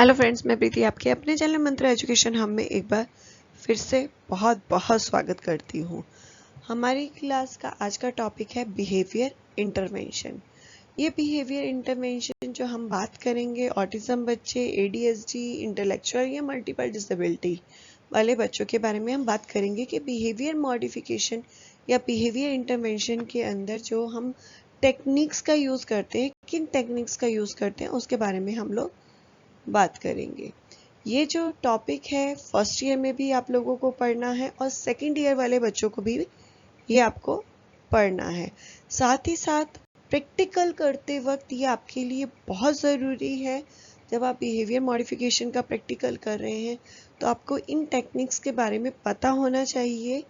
Hello friends, मैं प्रीति आपके अपने चैनल मंत्रा एजुकेशन हम में एक बार फिर से बहुत बहुत स्वागत करती हूँ। हमारी क्लास का आज का टॉपिक है बिहेवियर इंटरवेंशन। ये बिहेवियर इंटरवेंशन जो हम बात करेंगे ऑटिज्म बच्चे, ADHD, इंटेलेक्चुअल या मल्टीपल डिसेबिलिटी वाले बच्चों के बारे में हम बात करेंगे कि बिहेवियर मॉडिफिकेशन या बिहेवियर इंटरवेंशन के अंदर जो हम टेक्निक्स का यूज़ करते हैं, किन टेक्निक्स का यूज़ करते हैं उसके बारे में हम लोग बात करेंगे। ये जो टॉपिक है फर्स्ट ईयर में भी आप लोगों को पढ़ना है और सेकंड ईयर वाले बच्चों को भी ये आपको पढ़ना है। साथ ही साथ प्रैक्टिकल करते वक्त ये आपके लिए बहुत ज़रूरी है। जब आप बिहेवियर मॉडिफिकेशन का प्रैक्टिकल कर रहे हैं तो आपको इन टेक्निक्स के बारे में पता होना चाहिए।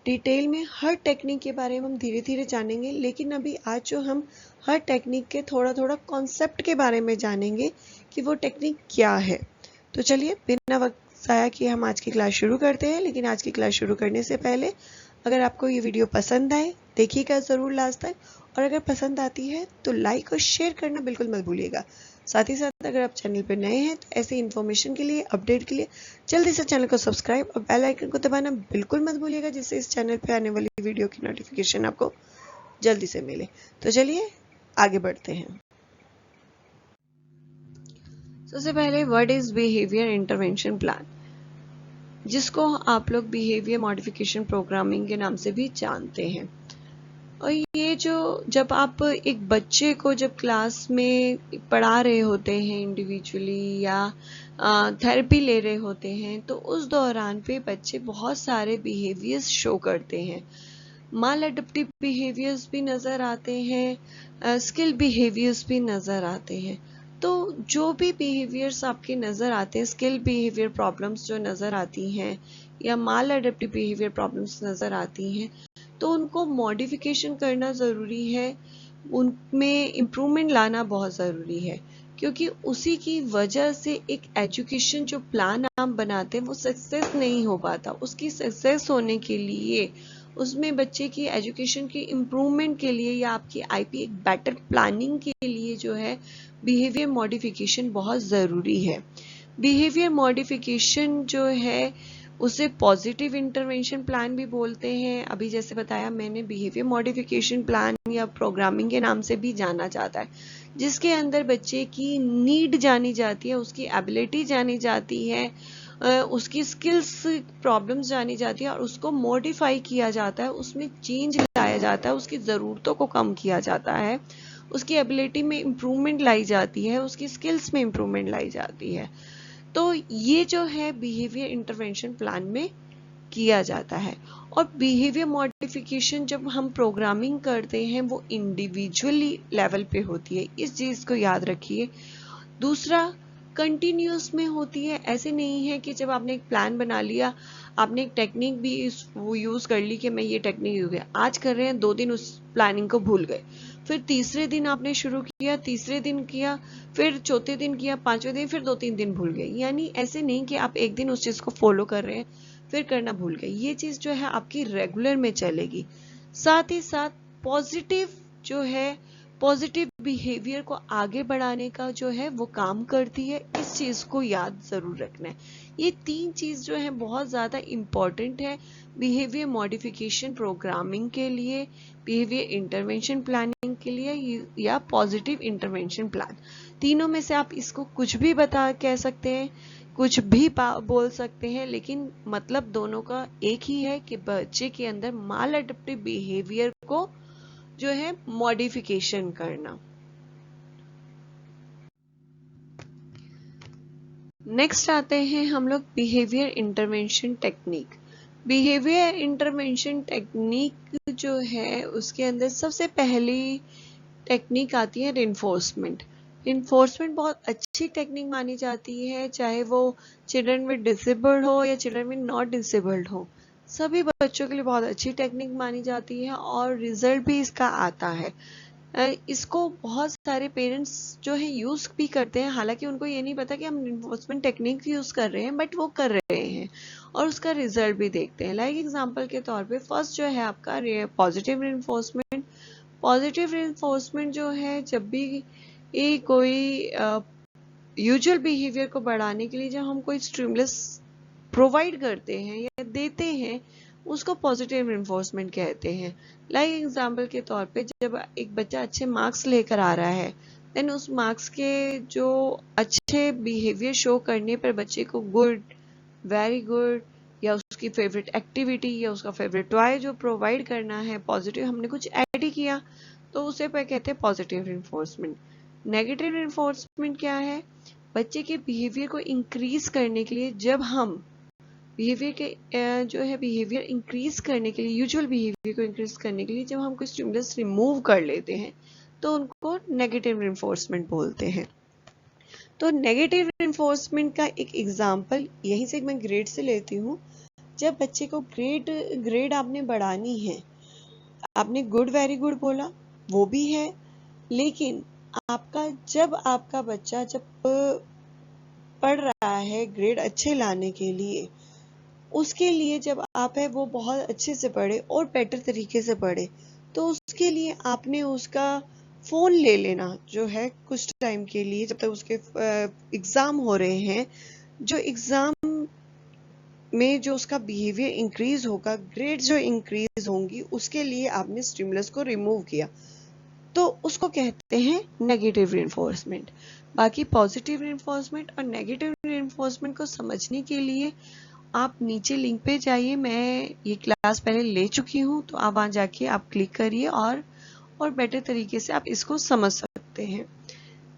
डिटेल में हर टेक्निक के बारे में हम धीरे धीरे जानेंगे, लेकिन अभी आज जो हम हर टेक्निक के थोड़ा थोड़ा कॉन्सेप्ट के बारे में जानेंगे कि वो टेक्निक क्या है। तो चलिए बिना वक्त ज़ाया किए हम आज की क्लास शुरू करते हैं। लेकिन आज की क्लास शुरू करने से पहले अगर आपको ये वीडियो पसंद आए देखिएगा ज़रूर लास्ट तक, और अगर पसंद आती है तो लाइक और शेयर करना बिल्कुल मत भूलिएगा। साथ ही साथ अगर आप चैनल पर नए हैं तो ऐसे इन्फॉर्मेशन के लिए, अपडेट के लिए जल्दी से चैनल को सब्सक्राइब और बेल आइकन को दबाना बिल्कुल मत भूलिएगा, जिससे इस चैनल पे आने वाली वीडियो की नोटिफिकेशन आपको जल्दी से मिले। तो चलिए आगे बढ़ते हैं। सबसे पहले what is behaviour intervention plan, जिसको आप लोग बिहेवियर मॉडिफिकेशन प्रोग्रामिंग के नाम से भी जानते हैं। और ये जो जब आप एक बच्चे को जब क्लास में पढ़ा रहे होते हैं इंडिविजुअली या थेरेपी ले रहे होते हैं, तो उस दौरान पे बच्चे बहुत सारे बिहेवियर्स शो करते हैं। माल एडप्टिव बिहेवियर्स भी नज़र आते हैं, स्किल बिहेवियर्स भी नज़र आते हैं। तो जो भी बिहेवियर्स आपके नज़र आते हैं, स्किल बिहेवियर प्रॉब्लम्स जो नज़र आती हैं या माल एडप्टिव बिहेवियर प्रॉब्लम्स नज़र आती हैं, तो उनको मॉडिफिकेशन करना ज़रूरी है, उनमें इम्प्रूवमेंट लाना बहुत ज़रूरी है, क्योंकि उसी की वजह से एक एजुकेशन जो प्लान आप बनाते हैं वो सक्सेस नहीं हो पाता। उसकी सक्सेस होने के लिए, उसमें बच्चे की एजुकेशन की इम्प्रूवमेंट के लिए या आपकी आईपी एक बेटर प्लानिंग के लिए जो है बिहेवियर मॉडिफिकेशन बहुत ज़रूरी है। बिहेवियर मॉडिफिकेशन जो है उसे पॉजिटिव इंटरवेंशन प्लान भी बोलते हैं। अभी जैसे बताया मैंने, बिहेवियर मॉडिफिकेशन प्लान या प्रोग्रामिंग के नाम से भी जाना जाता है, जिसके अंदर बच्चे की नीड जानी जाती है, उसकी एबिलिटी जानी जाती है, उसकी स्किल्स प्रॉब्लम्स जानी जाती है और उसको मॉडिफाई किया जाता है, उसमें चेंज लाया जाता है, उसकी ज़रूरतों को कम किया जाता है, उसकी एबिलिटी में इम्प्रूवमेंट लाई जाती है, उसकी स्किल्स में इम्प्रूवमेंट लाई जाती है। तो ये जो है बिहेवियर इंटरवेंशन प्लान में किया जाता है। और बिहेवियर मॉडिफिकेशन जब हम प्रोग्रामिंग करते हैं वो इंडिविजुअली लेवल पे होती है, इस चीज़ को याद रखिए। दूसरा, कंटिन्यूस में होती है। ऐसे नहीं है कि जब आपने एक प्लान बना लिया, आपने एक टेक्निक भी वो यूज़ कर ली कि मैं ये टेक्निक हो गया, आज कर रहे हैं, 2 दिन उस प्लानिंग को भूल गए, फिर तीसरे दिन आपने शुरू किया, तीसरे दिन किया, फिर चौथे दिन किया, पांचवें दिन, फिर 2-3 दिन भूल गए। यानी ऐसे नहीं कि आप एक दिन उस चीज़ को फॉलो कर रहे हैं फिर करना भूल गए। ये चीज़ जो है आपकी रेगुलर में चलेगी। साथ ही साथ पॉजिटिव जो है, पॉजिटिव बिहेवियर को आगे बढ़ाने का जो है वो काम करती है। इस चीज़ को याद ज़रूर रखना है। ये 3 चीज़ जो है बहुत ज़्यादा इम्पॉर्टेंट है बिहेवियर मॉडिफिकेशन प्रोग्रामिंग के लिए, बिहेवियर इंटरवेंशन प्लानिंग के लिए या पॉजिटिव इंटरवेंशन प्लान। तीनों में से आप इसको कुछ भी कह सकते हैं, कुछ भी बोल सकते हैं, लेकिन मतलब दोनों का एक ही है कि बच्चे के अंदर माल एडप्टिव बिहेवियर को जो है मॉडिफिकेशन करना। नेक्स्ट आते हैं हम लोग behaviour intervention technique. Behaviour intervention technique जो है उसके अंदर सबसे पहली टेक्निक आती है रिइंफोर्समेंट। रिइंफोर्समेंट बहुत अच्छी टेक्निक मानी जाती है, चाहे वो चिल्ड्रन विद डिसेबल्ड हो या चिल्ड्रन विद नॉट डिसेबल्ड हो, सभी बच्चों के लिए बहुत अच्छी टेक्निक मानी जाती है और रिजल्ट भी इसका आता है। इसको बहुत सारे पेरेंट्स जो है यूज़ भी करते हैं, हालांकि उनको ये नहीं पता कि हम रिइंफोर्समेंट टेक्निक यूज़ कर रहे हैं, बट वो कर रहे हैं और उसका रिजल्ट भी देखते हैं। लाइक एग्जांपल के तौर पे फर्स्ट जो है आपका पॉजिटिव रिइंफोर्समेंट। पॉजिटिव रिइंफोर्समेंट जो है, जब भी कोई यूजुअल बिहेवियर को बढ़ाने के लिए जब हम कोई स्टिमुलस प्रोवाइड करते हैं या देते हैं, उसको पॉजिटिव रिइंफोर्समेंट कहते हैं। लाइक एग्जांपल के तौर पे जब एक बच्चा अच्छे मार्क्स लेकर आ रहा है, देन उस मार्क्स के जो अच्छे बिहेवियर शो करने पर बच्चे को गुड, वेरी गुड, या उसकी फेवरेट एक्टिविटी या उसका फेवरेट टॉय जो प्रोवाइड करना है, पॉजिटिव हमने कुछ ऐड ही किया, तो उसे पे कहते हैं पॉजिटिव रिइंफोर्समेंट। नेगेटिव रिइंफोर्समेंट क्या है? बच्चे के बिहेवियर को इंक्रीज करने के लिए जब हम बिहेवियर के जो है बिहेवियर इंक्रीज करने के लिए, यूजुअल बिहेवियर को इंक्रीज करने के लिए जब हम कोई स्टिमुलस रिमूव कर लेते हैं, तो उनको नेगेटिव रिइंफोर्समेंट बोलते हैं। तो नेगेटिव रिइंफोर्समेंट का एक एग्जांपल यहीं से मैं ग्रेड से लेती हूँ। जब बच्चे को ग्रेड आपने बढ़ानी है, आपने गुड, वेरी गुड बोला, वो भी है, लेकिन जब आपका बच्चा पढ़ रहा है ग्रेड अच्छे लाने के लिए, उसके लिए जब आप है वो बहुत अच्छे से पढ़े और बेटर तरीके से पढ़े, तो उसके लिए आपने उसका फोन ले लेना जो है कुछ टाइम के लिए, जब तक उसके एग्जाम हो रहे हैं, जो एग्जाम में जो उसका बिहेवियर इंक्रीज होगा, ग्रेड जो इंक्रीज होंगी, उसके लिए आपने स्टिमुलस को रिमूव किया, तो उसको कहते हैं नेगेटिव रिइंफोर्समेंट। बाकी पॉजिटिव रिइंफोर्समेंट और नेगेटिव रिइंफोर्समेंट को समझने के लिए आप नीचे लिंक पे जाइए, मैं ये क्लास पहले ले चुकी हूँ, तो आप वहाँ जाके आप क्लिक करिए और बेटर तरीके से आप इसको समझ सकते हैं।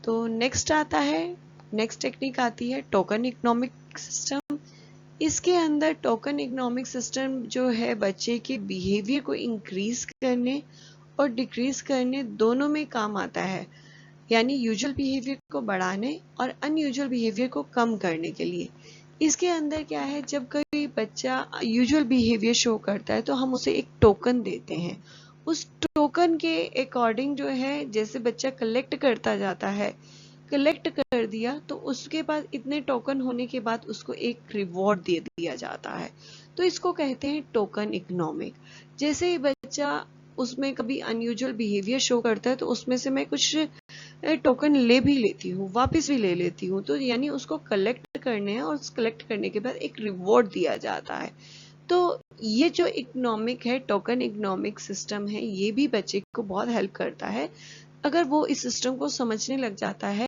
तो नेक्स्ट टेक्निक आती है टोकन इकोनॉमिक सिस्टम। इसके अंदर टोकन इकोनॉमिक सिस्टम जो है बच्चे के बिहेवियर को इंक्रीज करने और डिक्रीज करने दोनों में काम आता है, यानी यूजुअल बिहेवियर को बढ़ाने और अनयूजुअल बिहेवियर को कम करने के लिए। इसके अंदर क्या है, जब कोई बच्चा यूजुअल बिहेवियर शो करता है तो हम उसे एक टोकन देते हैं। उस टोकन के अकॉर्डिंग जो है, जैसे बच्चा कलेक्ट करता जाता है, कलेक्ट कर दिया तो उसके पास इतने टोकन होने के बाद उसको एक रिवॉर्ड दे दिया जाता है, तो इसको कहते हैं टोकन इकोनॉमिक। जैसे ही बच्चा उसमें कभी अनयूजुअल बिहेवियर शो करता है, तो उसमें से मैं कुछ टोकन ले भी लेती हूँ, वापस भी ले लेती हूँ, तो यानी उसको कलेक्ट करने हैं और कलेक्ट करने के बाद एक रिवॉर्ड दिया जाता है। तो ये जो इकोनॉमिक है, टोकन इकोनॉमिक सिस्टम है, ये भी बच्चे को बहुत हेल्प करता है। अगर वो इस सिस्टम को समझने लग जाता है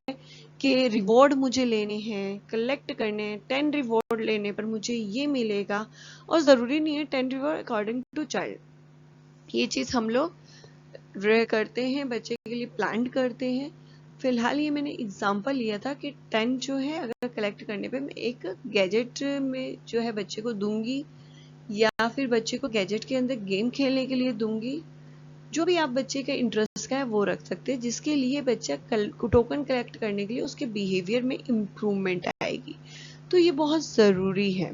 कि रिवॉर्ड मुझे लेने हैं, कलेक्ट करने हैं, 10 रिवॉर्ड लेने पर मुझे ये मिलेगा, और जरूरी नहीं है 10 रिवॉर्ड अकॉर्डिंग टू चाइल्ड, ये चीज हम लोग करते हैं, बच्चे के लिए प्लान करते हैं। फिलहाल ये मैंने एग्जांपल लिया था कि 10 जो है अगर कलेक्ट करने पे मैं एक गैजेट में जो है बच्चे को दूंगी, या फिर बच्चे को गैजेट के अंदर गेम खेलने के लिए दूंगी, जो भी आप बच्चे का इंटरेस्ट का है वो रख सकते हैं, जिसके लिए बच्चा टोकन कलेक्ट करने के लिए उसके बिहेवियर में इम्प्रूवमेंट आएगी। तो ये बहुत ज़रूरी है।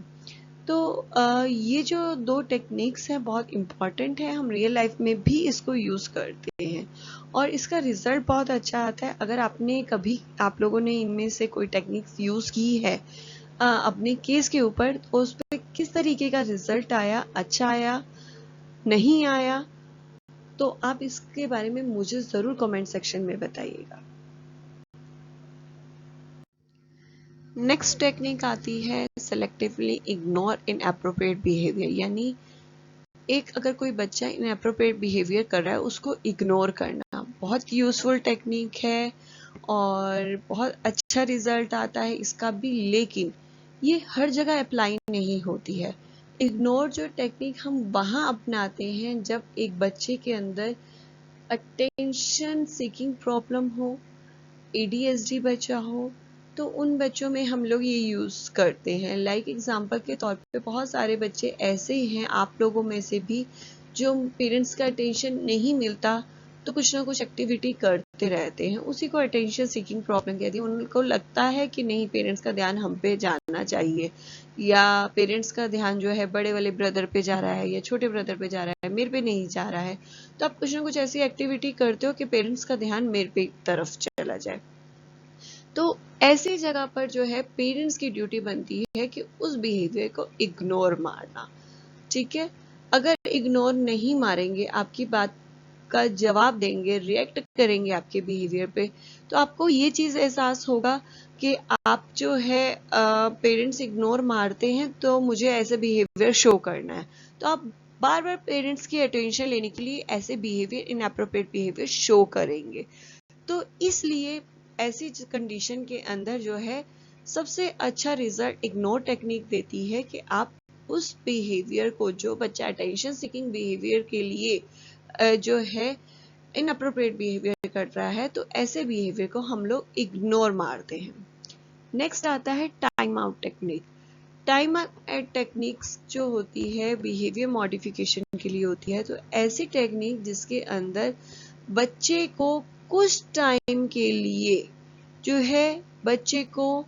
तो ये जो दो टेक्निक्स हैं बहुत इम्पॉर्टेंट है, हम रियल लाइफ में भी इसको यूज़ करते हैं और इसका रिजल्ट बहुत अच्छा आता है। अगर आप लोगों ने इनमें से कोई टेक्निक्स यूज़ की है अपने केस के ऊपर, तो उस पर किस तरीके का रिजल्ट आया, अच्छा आया, नहीं आया, तो आप इसके बारे में मुझे ज़रूर कमेंट सेक्शन में बताइएगा। नेक्स्ट टेक्निक आती है सेलेक्टिवली इग्नोर इनएप्रोप्रिएट बिहेवियर, यानी अगर कोई बच्चा इनएप्रोप्रिएट बिहेवियर कर रहा है उसको इग्नोर करना। बहुत यूजफुल टेक्निक है और बहुत अच्छा रिजल्ट आता है इसका भी, लेकिन ये हर जगह अप्लाई नहीं होती है। इग्नोर जो टेक्निक हम वहाँ अपनाते हैं जब एक बच्चे के अंदर अटेंशन सीकिंग प्रॉब्लम हो, ADHD बच्चा हो, तो उन बच्चों में हम लोग ये यूज़ करते हैं। लाइक एग्जांपल के तौर पे बहुत सारे बच्चे ऐसे ही हैं आप लोगों में से भी, जो पेरेंट्स का अटेंशन नहीं मिलता तो कुछ ना कुछ एक्टिविटी करते रहते हैं, उसी को अटेंशन सीकिंग प्रॉब्लम कहती है। उनको लगता है कि नहीं, पेरेंट्स का ध्यान हम पे जाना चाहिए, या पेरेंट्स का ध्यान जो है बड़े वाले ब्रदर पे जा रहा है या छोटे ब्रदर पे जा रहा है, मेरे पे नहीं जा रहा है। तो आप कुछ ना कुछ ऐसी एक्टिविटी करते हो कि पेरेंट्स का ध्यान मेरे पे तरफ चला जाए। तो ऐसी जगह पर जो है पेरेंट्स की ड्यूटी बनती है कि उस बिहेवियर को इग्नोर मारना। ठीक है, अगर इग्नोर नहीं मारेंगे, आपकी बात आपका जवाब देंगे, रिएक्ट करेंगे आपके बिहेवियर पे, तो आपको ये चीज़ एहसास होगा कि आप जो है पेरेंट्स इग्नोर मारते हैं तो मुझे ऐसे बिहेवियर शो करना है, तो आप बार बार पेरेंट्स की अटेंशन लेने के लिए ऐसे बिहेवियर, इनएप्रोप्रिएट बिहेवियर शो करेंगे। तो इसलिए ऐसी कंडीशन के अंदर जो है सबसे अच्छा रिजल्ट इग्नोर टेक्निक देती है कि आप उस बिहेवियर को, जो बच्चा अटेंशन सीकिंग बिहेवियर के लिए जो है इनअप्रोप्रिएट बिहेवियर कर रहा है, तो ऐसे बिहेवियर को हम लोग इग्नोर मारते हैं। नेक्स्ट आता है time out technique. Time out techniques जो होती है बिहेवियर मॉडिफिकेशन के लिए होती है, तो ऐसी टेक्निक जिसके अंदर बच्चे को कुछ टाइम के लिए जो है बच्चे को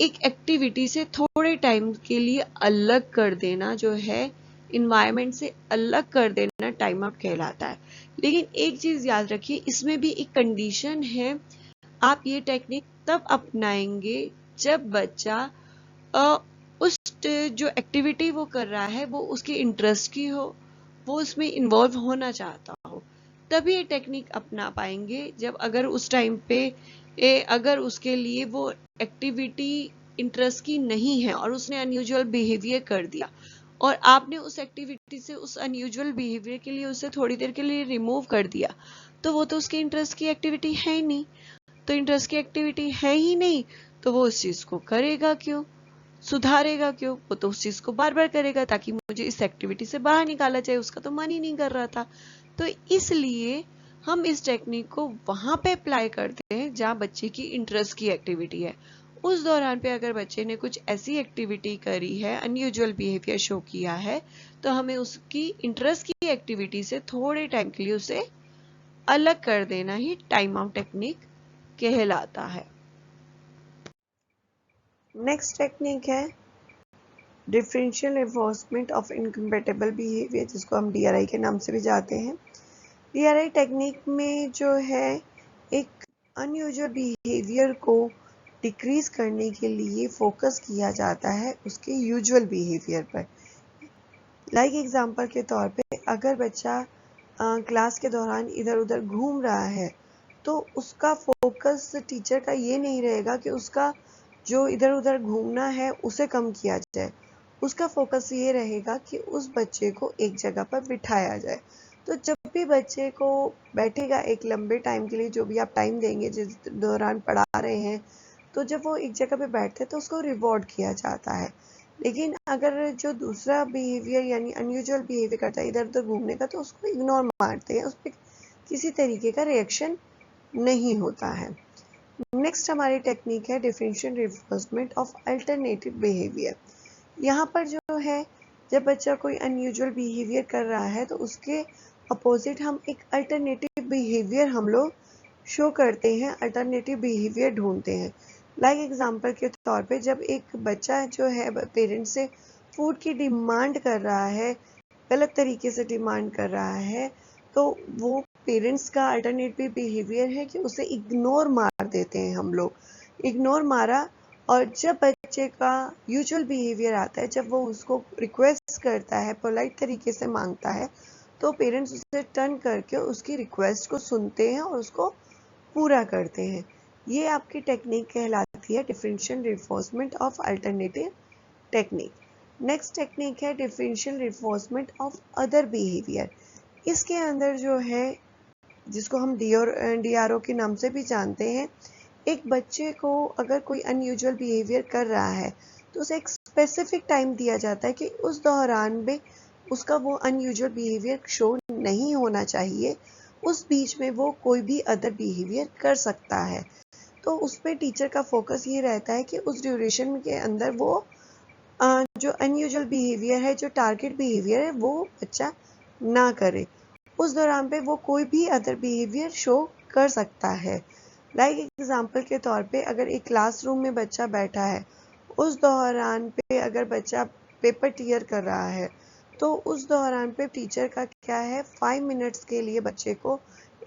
एक एक्टिविटी से थोड़े टाइम के लिए अलग कर देना, जो है इन्वायरमेंट से अलग कर देना, टाइम आउट कहलाता है। लेकिन एक चीज याद रखिए, इसमें भी एक कंडीशन है। आप ये टेक्निक तब अपनाएंगे जब बच्चा उस जो एक्टिविटी वो कर रहा है वो उसके इंटरेस्ट की हो, वो उसमें इन्वॉल्व होना चाहता हो, तभी ये टेक्निक अपना पाएंगे। जब अगर उस टाइम पे अगर उसके लिए वो एक्टिविटी इंटरेस्ट की नहीं है और उसने अनयूजुअल बिहेवियर कर दिया और आपने उस एक्टिविटी से उस अनयूजुअल बिहेवियर के लिए उसे थोड़ी देर के लिए रिमूव कर दिया, तो वो तो उसके इंटरेस्ट की एक्टिविटी है ही नहीं। तो इंटरेस्ट की एक्टिविटी है ही नहीं, तो वो उस चीज को करेगा क्यों, सुधारेगा क्यों? वो तो उस चीज को बार बार करेगा ताकि मुझे इस एक्टिविटी से बाहर निकाला जाए, उसका तो मन ही नहीं कर रहा था। तो इसलिए हम इस टेक्निक को वहां पे अप्लाई करते हैं जहां बच्चे की इंटरेस्ट की एक्टिविटी है। उस दौरान पे अगर बच्चे ने कुछ ऐसी एक्टिविटी करी है, अनयूजुअल बिहेवियर शो किया है, तो हमें उसकी इंटरेस्ट की एक्टिविटी से थोड़े टाइम के लिए उसे अलग कर देना ही टाइम आउट टेक्निक कहलाता है। नेक्स्ट टेक्निक है differential enforcement of incompatible behaviour, जिसको हम DRI के नाम से भी जानते हैं। DRI टेक्निक में जो है एक अनयूजुअल बिहेवियर को डिक्रीज करने के लिए फोकस किया जाता है उसके यूजुअल बिहेवियर पर। लाइक एग्जांपल के तौर पे अगर बच्चा क्लास के दौरान इधर उधर घूम रहा है, तो उसका फोकस टीचर का ये नहीं रहेगा कि उसका जो इधर उधर घूमना है उसे कम किया जाए। उसका फोकस ये रहेगा कि उस बच्चे को एक जगह पर बिठाया जाए। तो जब भी बच्चे को बैठेगा एक लंबे टाइम के लिए, जो भी आप टाइम देंगे जिस दौरान पढ़ा रहे हैं, तो जब वो एक जगह पे बैठते हैं तो उसको रिवॉर्ड किया जाता है। लेकिन अगर जो दूसरा बिहेवियर यानी अनयूजुअल बिहेवियर करता है इधर उधर घूमने का, तो उसको इग्नोर मारते हैं, उस पर किसी तरीके का रिएक्शन नहीं होता है। नेक्स्ट हमारी टेक्निक है differential reinforcement of alternative behaviour. यहाँ पर जो है जब बच्चा कोई अनयूजुअल बिहेवियर कर रहा है, तो उसके अपोजिट हम एक अल्टरनेटिव बिहेवियर हम लोग शो करते हैं, अल्टरनेटिव बिहेवियर ढूंढते हैं। लाइक एग्जांपल के तौर पे जब एक बच्चा जो है पेरेंट्स से फूड की डिमांड कर रहा है, गलत तरीके से डिमांड कर रहा है, तो वो पेरेंट्स का अल्टरनेटिव बिहेवियर है कि उसे इग्नोर मार देते हैं हम लोग। इग्नोर मारा, और जब बच्चे का यूजुअल बिहेवियर आता है, जब वो उसको रिक्वेस्ट करता है, पोलाइट तरीके से मांगता है, तो पेरेंट्स उसे टर्न करके उसकी रिक्वेस्ट को सुनते हैं और उसको पूरा करते हैं। ये आपकी टेक्निक कहलाती है differential reinforcement of alternative technique. Next technique है differential reinforcement of other behaviour. इसके अंदर जो है, जिसको हम DRO के नाम से भी जानते हैं, एक बच्चे को अगर कोई अनयूजुअल बिहेवियर कर रहा है, तो उसे एक स्पेसिफिक टाइम दिया जाता है कि उस दौरान में उसका वो अनयूजुअल बिहेवियर शो नहीं होना चाहिए। उस बीच में वो कोई भी अदर बिहेवियर कर सकता है। तो उसमें टीचर का फोकस ये रहता है कि उस ड्यूरेशन के अंदर वो जो अनयूजुअल बिहेवियर है, जो टारगेट बिहेवियर है, वो बच्चा ना करे। उस दौरान पे वो कोई भी अदर बिहेवियर शो कर सकता है। लाइक एग्जांपल के तौर पे अगर एक क्लासरूम में बच्चा बैठा है, उस दौरान पे अगर बच्चा पेपर टियर कर रहा है, तो उस दौरान पे टीचर का क्या है, 5 मिनट्स के लिए बच्चे को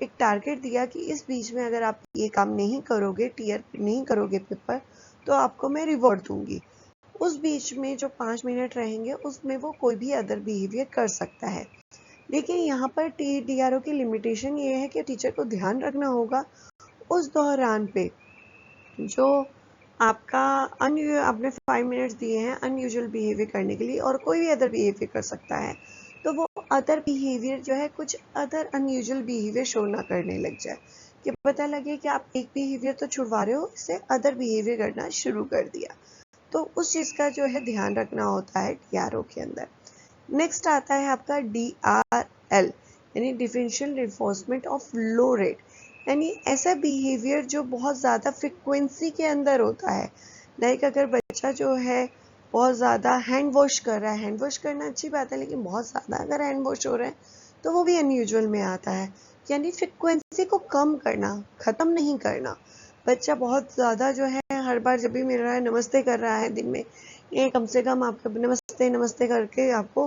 एक टारगेट दिया कि इस बीच में अगर आप ये काम नहीं करोगे, टियर नहीं करोगे पेपर, तो आपको मैं रिवॉर्ड दूंगी। उस बीच में जो 5 मिनट रहेंगे उसमें वो कोई भी अदर बिहेवियर कर सकता है। देखिए यहाँ पर DRO की लिमिटेशन ये है कि टीचर को ध्यान रखना होगा उस दौरान पे जो आपका आपने 5 मिनट्स दिए हैं अनयूजुअल बिहेवियर करने के लिए, और कोई भी अदर बिहेवियर कर सकता है, तो वो अदर बिहेवियर जो है कुछ अदर अनयूजुअल बिहेवियर शो ना करने लग जाए, कि पता लगे कि आप एक बिहेवियर तो छुड़वा रहे हो, इससे अदर बिहेवियर करना शुरू कर दिया। तो उस चीज़ का जो है ध्यान रखना होता है DRO के अंदर। नेक्स्ट आता है आपका DRL यानी differential reinforcement of low rate, यानी ऐसा बिहेवियर जो बहुत ज़्यादा फ्रिक्वेंसी के अंदर होता है। लाइक अगर बच्चा जो है बहुत ज़्यादा हैंड वॉश कर रहा है, हैंड वॉश करना अच्छी बात है, लेकिन बहुत ज़्यादा अगर हैंड वॉश हो रहा है तो वो भी अनयूजुअल में आता है। यानी फ्रिक्वेंसी को कम करना, ख़त्म नहीं करना। बच्चा बहुत ज़्यादा जो है हर बार जब भी मिल रहा है नमस्ते कर रहा है दिन में, ये कम से कम आपका नमस्ते नमस्ते करके आपको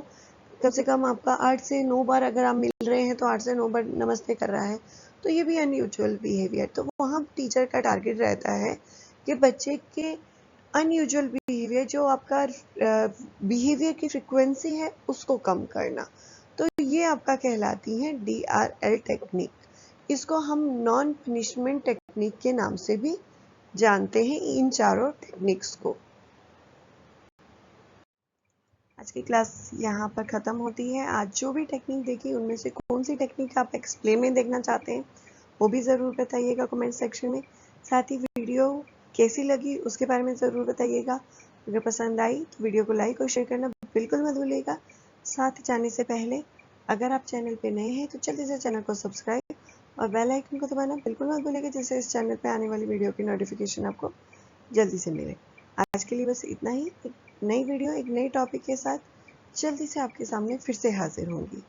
कम से कम आपका 8 से 9 बार अगर आप मिल रहे हैं तो 8 से 9 बार नमस्ते कर रहा है, तो ये भी अनयूजुअल बिहेवियर। तो वहाँ टीचर का टारगेट रहता है कि बच्चे के अनयूजुअल बिहेवियर जो आपका बिहेवियर की फ्रिक्वेंसी है उसको कम करना। तो ये आपका कहलाती है DRL टेक्निक। इसको हम नॉन पनिशमेंट टेक्निक के नाम से भी जानते हैं, इन चारों टेक्निक्स को। आज की क्लास यहाँ पर ख़त्म होती है। आज जो भी टेक्निक देखी उनमें से कौन सी टेक्निक आप एक्सप्लेन में देखना चाहते हैं वो भी ज़रूर बताइएगा कमेंट सेक्शन में। साथ ही वीडियो कैसी लगी उसके बारे में ज़रूर बताइएगा। अगर पसंद आई तो वीडियो को लाइक और शेयर करना बिल्कुल मत भूलिएगा। साथ ही जाने से पहले अगर आप चैनल पर नए हैं तो जल्दी से चैनल को सब्सक्राइब और बेल आइकन को दबाना बिल्कुल मत भूलिएगा, जिससे इस चैनल पर आने वाली वीडियो की नोटिफिकेशन आपको जल्दी से मिले। आज के लिए बस इतना ही। एक नई वीडियो एक नई टॉपिक के साथ जल्दी से आपके सामने फिर से हाजिर होंगी।